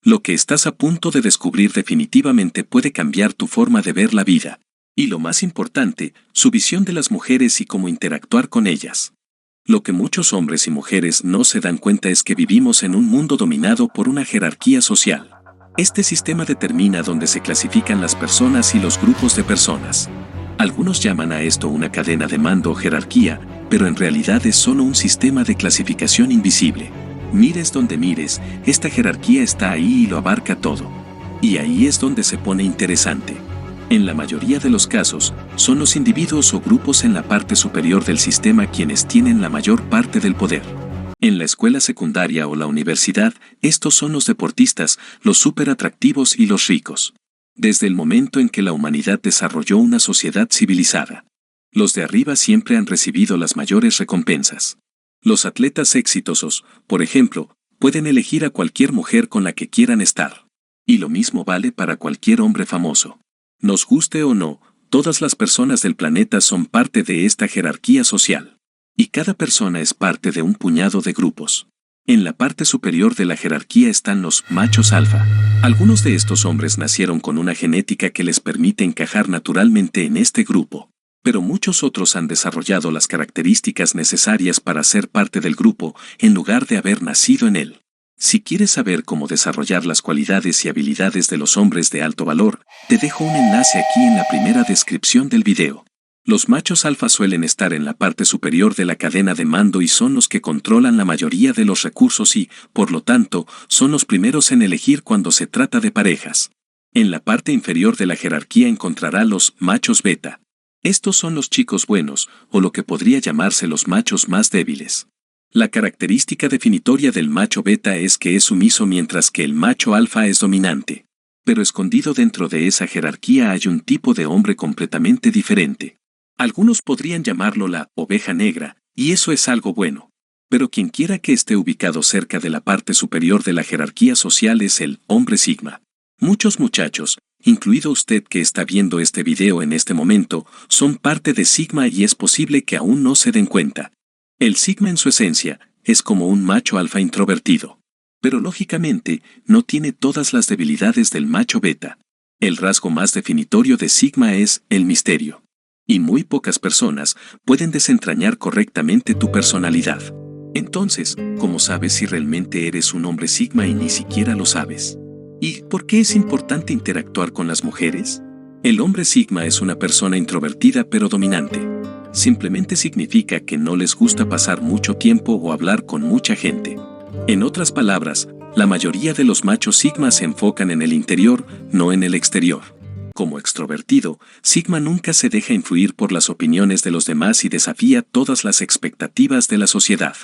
Lo que estás a punto de descubrir definitivamente puede cambiar tu forma de ver la vida. Y lo más importante, su visión de las mujeres y cómo interactuar con ellas. Lo que muchos hombres y mujeres no se dan cuenta es que vivimos en un mundo dominado por una jerarquía social. Este sistema determina dónde se clasifican las personas y los grupos de personas. Algunos llaman a esto una cadena de mando o jerarquía, pero en realidad es solo un sistema de clasificación invisible. Mires donde mires, esta jerarquía está ahí y lo abarca todo. Y ahí es donde se pone interesante. En la mayoría de los casos, son los individuos o grupos en la parte superior del sistema quienes tienen la mayor parte del poder. En la escuela secundaria o la universidad, estos son los deportistas, los súper atractivos y los ricos. Desde el momento en que la humanidad desarrolló una sociedad civilizada, los de arriba siempre han recibido las mayores recompensas. Los atletas exitosos, por ejemplo, pueden elegir a cualquier mujer con la que quieran estar. Y lo mismo vale para cualquier hombre famoso. Nos guste o no, todas las personas del planeta son parte de esta jerarquía social. Y cada persona es parte de un puñado de grupos. En la parte superior de la jerarquía están los machos alfa. Algunos de estos hombres nacieron con una genética que les permite encajar naturalmente en este grupo. Pero muchos otros han desarrollado las características necesarias para ser parte del grupo, en lugar de haber nacido en él. Si quieres saber cómo desarrollar las cualidades y habilidades de los hombres de alto valor, te dejo un enlace aquí en la primera descripción del video. Los machos alfa suelen estar en la parte superior de la cadena de mando y son los que controlan la mayoría de los recursos y, por lo tanto, son los primeros en elegir cuando se trata de parejas. En la parte inferior de la jerarquía encontrará los machos beta. Estos son los chicos buenos, o lo que podría llamarse los machos más débiles. La característica definitoria del macho beta es que es sumiso mientras que el macho alfa es dominante. Pero escondido dentro de esa jerarquía hay un tipo de hombre completamente diferente. Algunos podrían llamarlo la oveja negra, y eso es algo bueno. Pero quien quiera que esté ubicado cerca de la parte superior de la jerarquía social es el hombre sigma. Muchos muchachos, incluido usted que está viendo este video en este momento, son parte de Sigma y es posible que aún no se den cuenta. El Sigma en su esencia es como un macho alfa introvertido. Pero lógicamente no tiene todas las debilidades del macho beta. El rasgo más definitorio de Sigma es el misterio. Y muy pocas personas pueden desentrañar correctamente tu personalidad. Entonces, ¿cómo sabes si realmente eres un hombre Sigma y ni siquiera lo sabes? ¿Y por qué es importante interactuar con las mujeres? El hombre Sigma es una persona introvertida pero dominante. Simplemente significa que no les gusta pasar mucho tiempo o hablar con mucha gente. En otras palabras, la mayoría de los machos Sigma se enfocan en el interior, no en el exterior. Como extrovertido, Sigma nunca se deja influir por las opiniones de los demás y desafía todas las expectativas de la sociedad.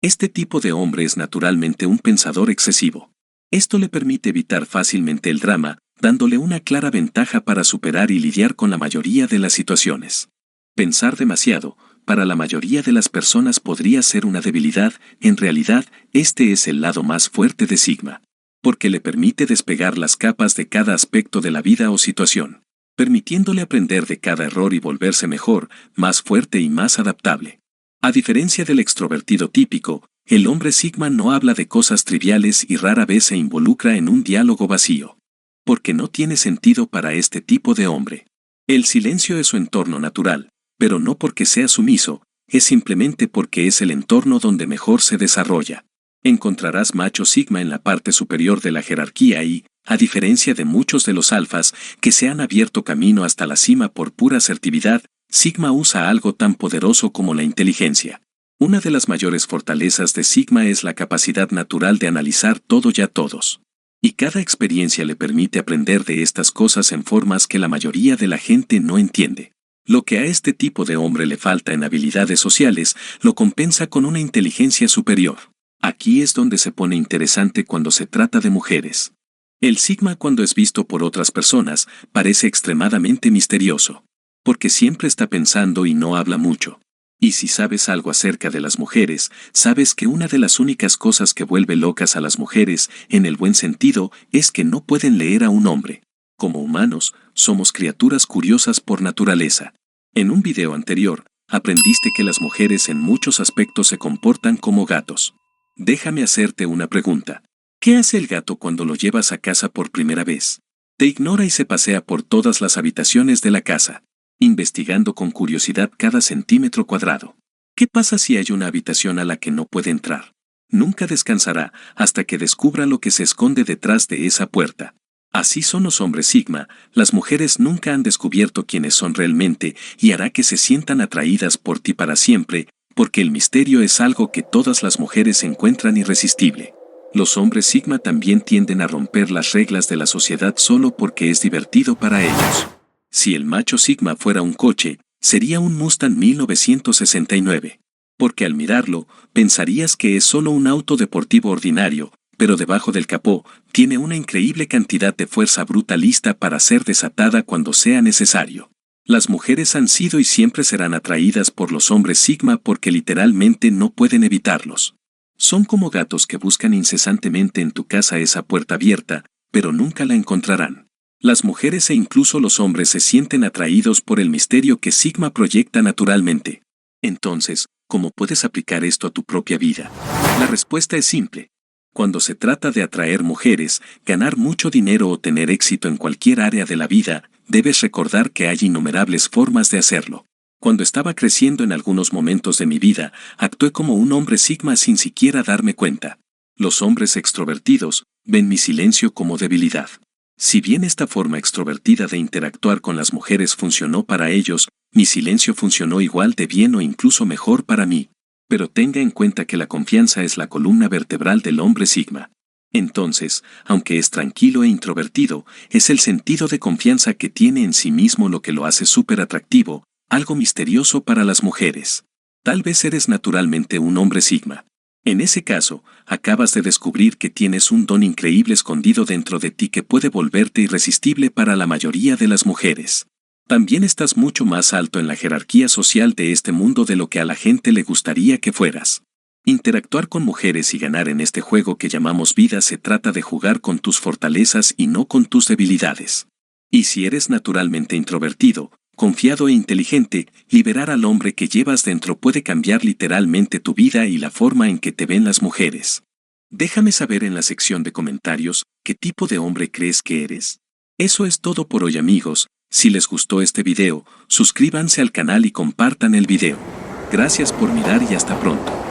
Este tipo de hombre es naturalmente un pensador excesivo. Esto le permite evitar fácilmente el drama, dándole una clara ventaja para superar y lidiar con la mayoría de las situaciones. Pensar demasiado, para la mayoría de las personas podría ser una debilidad, en realidad, este es el lado más fuerte de Sigma. Porque le permite despegar las capas de cada aspecto de la vida o situación, permitiéndole aprender de cada error y volverse mejor, más fuerte y más adaptable. A diferencia del extrovertido típico, el hombre Sigma no habla de cosas triviales y rara vez se involucra en un diálogo vacío. Porque no tiene sentido para este tipo de hombre. El silencio es su entorno natural, pero no porque sea sumiso, es simplemente porque es el entorno donde mejor se desarrolla. Encontrarás macho Sigma en la parte superior de la jerarquía y, a diferencia de muchos de los alfas que se han abierto camino hasta la cima por pura asertividad, Sigma usa algo tan poderoso como la inteligencia. Una de las mayores fortalezas de Sigma es la capacidad natural de analizar todo y a todos. Y cada experiencia le permite aprender de estas cosas en formas que la mayoría de la gente no entiende. Lo que a este tipo de hombre le falta en habilidades sociales, lo compensa con una inteligencia superior. Aquí es donde se pone interesante cuando se trata de mujeres. El Sigma cuando es visto por otras personas, parece extremadamente misterioso. Porque siempre está pensando y no habla mucho. Y si sabes algo acerca de las mujeres, sabes que una de las únicas cosas que vuelve locas a las mujeres, en el buen sentido, es que no pueden leer a un hombre. Como humanos, somos criaturas curiosas por naturaleza. En un video anterior, aprendiste que las mujeres en muchos aspectos se comportan como gatos. Déjame hacerte una pregunta. ¿Qué hace el gato cuando lo llevas a casa por primera vez? Te ignora y se pasea por todas las habitaciones de la casa, investigando con curiosidad cada centímetro cuadrado. ¿Qué pasa si hay una habitación a la que no puede entrar? Nunca descansará hasta que descubra lo que se esconde detrás de esa puerta. Así son los hombres Sigma, las mujeres nunca han descubierto quiénes son realmente y hará que se sientan atraídas por ti para siempre, porque el misterio es algo que todas las mujeres encuentran irresistible. Los hombres Sigma también tienden a romper las reglas de la sociedad solo porque es divertido para ellos. Si el macho Sigma fuera un coche, sería un Mustang 1969. Porque al mirarlo, pensarías que es solo un auto deportivo ordinario, pero debajo del capó, tiene una increíble cantidad de fuerza bruta lista para ser desatada cuando sea necesario. Las mujeres han sido y siempre serán atraídas por los hombres Sigma porque literalmente no pueden evitarlos. Son como gatos que buscan incesantemente en tu casa esa puerta abierta, pero nunca la encontrarán. Las mujeres e incluso los hombres se sienten atraídos por el misterio que Sigma proyecta naturalmente. Entonces, ¿cómo puedes aplicar esto a tu propia vida? La respuesta es simple. Cuando se trata de atraer mujeres, ganar mucho dinero o tener éxito en cualquier área de la vida, debes recordar que hay innumerables formas de hacerlo. Cuando estaba creciendo en algunos momentos de mi vida, actué como un hombre Sigma sin siquiera darme cuenta. Los hombres extrovertidos ven mi silencio como debilidad. Si bien esta forma extrovertida de interactuar con las mujeres funcionó para ellos, mi silencio funcionó igual de bien o incluso mejor para mí. Pero tenga en cuenta que la confianza es la columna vertebral del hombre Sigma. Entonces, aunque es tranquilo e introvertido, es el sentido de confianza que tiene en sí mismo lo que lo hace súper atractivo, algo misterioso para las mujeres. Tal vez eres naturalmente un hombre Sigma. En ese caso, acabas de descubrir que tienes un don increíble escondido dentro de ti que puede volverte irresistible para la mayoría de las mujeres. También estás mucho más alto en la jerarquía social de este mundo de lo que a la gente le gustaría que fueras. Interactuar con mujeres y ganar en este juego que llamamos vida se trata de jugar con tus fortalezas y no con tus debilidades. Y si eres naturalmente introvertido, confiado e inteligente, liberar al hombre que llevas dentro puede cambiar literalmente tu vida y la forma en que te ven las mujeres. Déjame saber en la sección de comentarios qué tipo de hombre crees que eres. Eso es todo por hoy, amigos. Si les gustó este video, suscríbanse al canal y compartan el video. Gracias por mirar y hasta pronto.